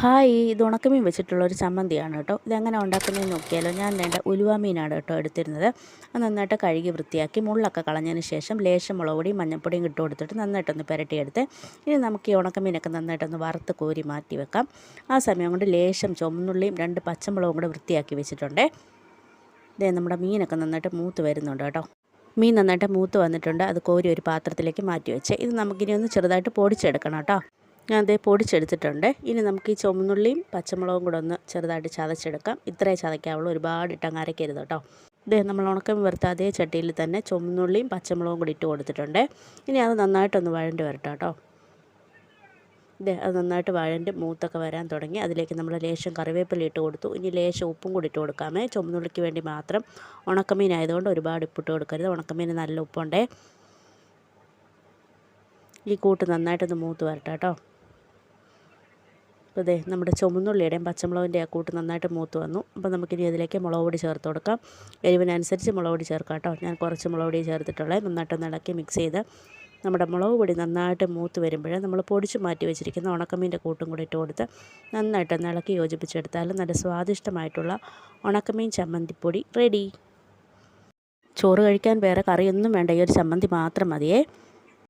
Hi, ഇത് ഉണക്കമീൻ വെച്ചിട്ടുള്ളൊരു ചമ്മന്തിയാണ് കേട്ടോ. ഇതെങ്ങനെ ഉണ്ടാക്കുന്നതെന്ന് നോക്കിയാലോ. ഞാൻ വേണ്ട ഉലുവ മീനാണ് കേട്ടോ എടുത്തിരുന്നത്. അത് നന്നായിട്ട് കഴുകി വൃത്തിയാക്കി മുള്ളൊക്കെ കളഞ്ഞതിന് ശേഷം ലേശം മുളക് പൊടിയും മഞ്ഞൾപ്പൊടിയും ഇട്ട് കൊടുത്തിട്ട് നന്നായിട്ടൊന്ന് പുരട്ടിയെടുത്ത് ഇനി നമുക്ക് ഈ ഉണക്കമീനൊക്കെ നന്നായിട്ടൊന്ന് വറുത്ത് കോരി മാറ്റി വെക്കാം. ആ സമയം കൊണ്ട് ലേശം ചുവന്നുള്ളിയും 2 പച്ചമുളകും കൂടെ വൃത്തിയാക്കി വെച്ചിട്ടുണ്ട്. ഇതേ നമ്മുടെ മീനൊക്കെ നന്നായിട്ട് മൂത്ത് വരുന്നുണ്ട് കേട്ടോ. മീൻ നന്നായിട്ട് മൂത്ത് വന്നിട്ടുണ്ട്. അത് കോരി ഒരു പാത്രത്തിലേക്ക് മാറ്റി വെച്ച് ഇത് നമുക്കിനി ഒന്ന് ചെറുതായിട്ട് പൊടിച്ചെടുക്കണം കേട്ടോ. ഞാൻ അതേ പൊടിച്ചെടുത്തിട്ടുണ്ട്. ഇനി നമുക്ക് ഈ ചുവന്നുള്ളിയും പച്ചമുളകും കൂടെ ഒന്ന് ചെറുതായിട്ട് ചതച്ചെടുക്കാം. ഇത്രേ ചതയ്ക്കാവുള്ളൂ, ഒരുപാട് ഇട്ടങ്ങ് അരയ്ക്കരുത് കേട്ടോ. ഇതേ നമ്മൾ ഉണക്കം വറുത്ത അതേ ചട്ടിയിൽ തന്നെ ചുവന്നുള്ളിയും പച്ചമുളകും കൂടി ഇട്ട് കൊടുത്തിട്ടുണ്ട്. ഇനി അത് നന്നായിട്ടൊന്ന് വഴണ്ട് വരട്ടെ കേട്ടോ. ഇതേ അത് നന്നായിട്ട് വഴണ്ട് മൂത്തൊക്കെ വരാൻ തുടങ്ങി. അതിലേക്ക് നമ്മൾ ലേശം കറിവേപ്പില ഇട്ട് കൊടുത്തു. ഇനി ലേശം ഉപ്പും കൂടി ഇട്ട് കൊടുക്കാമേ. ചുവന്നുള്ളിക്ക് വേണ്ടി മാത്രം. ഉണക്കമീൻ ആയതുകൊണ്ട് ഒരുപാട് ഉപ്പിട്ട് കൊടുക്കരുത്. ഉണക്കമീൻ നല്ല ഉപ്പുണ്ടേ. ഈ കൂട്ട് നന്നായിട്ടൊന്ന് മൂത്ത് വരട്ടെ കേട്ടോ. അപ്പോൾ നമ്മുടെ ചുവന്നുള്ളിയുടെയും പച്ചമുളകിൻ്റെ ആ കൂട്ട് നന്നായിട്ട് മൂത്ത് വന്നു. അപ്പോൾ നമുക്കിനി അതിലേക്ക് മുളക് പൊടി ചേർത്ത് കൊടുക്കാം. എരിവിനനുസരിച്ച് മുളക് പൊടി ചേർക്കാം കേട്ടോ. ഞാൻ കുറച്ച് മുളക് പൊടി ചേർത്തിട്ടുള്ളത്. നന്നായിട്ടൊന്ന് ഇളക്കി മിക്സ് ചെയ്ത് നമ്മുടെ മുളക് പൊടി നന്നായിട്ട് മൂത്ത് വരുമ്പോഴേ നമ്മൾ പൊടിച്ച് മാറ്റി വെച്ചിരിക്കുന്ന ഉണക്കമീൻ്റെ കൂട്ടും കൂടി ഇട്ട് കൊടുത്ത് നന്നായിട്ടൊന്ന് ഇളക്കി യോജിപ്പിച്ചെടുത്താൽ നല്ല സ്വാദിഷ്ടമായിട്ടുള്ള ഉണക്കമീൻ ചമ്മന്തിപ്പൊടി റെഡി. ചോറ് കഴിക്കാൻ വേറെ കറിയൊന്നും വേണ്ട, ഈ ഒരു ചമ്മന്തി മാത്രം മതിയേ.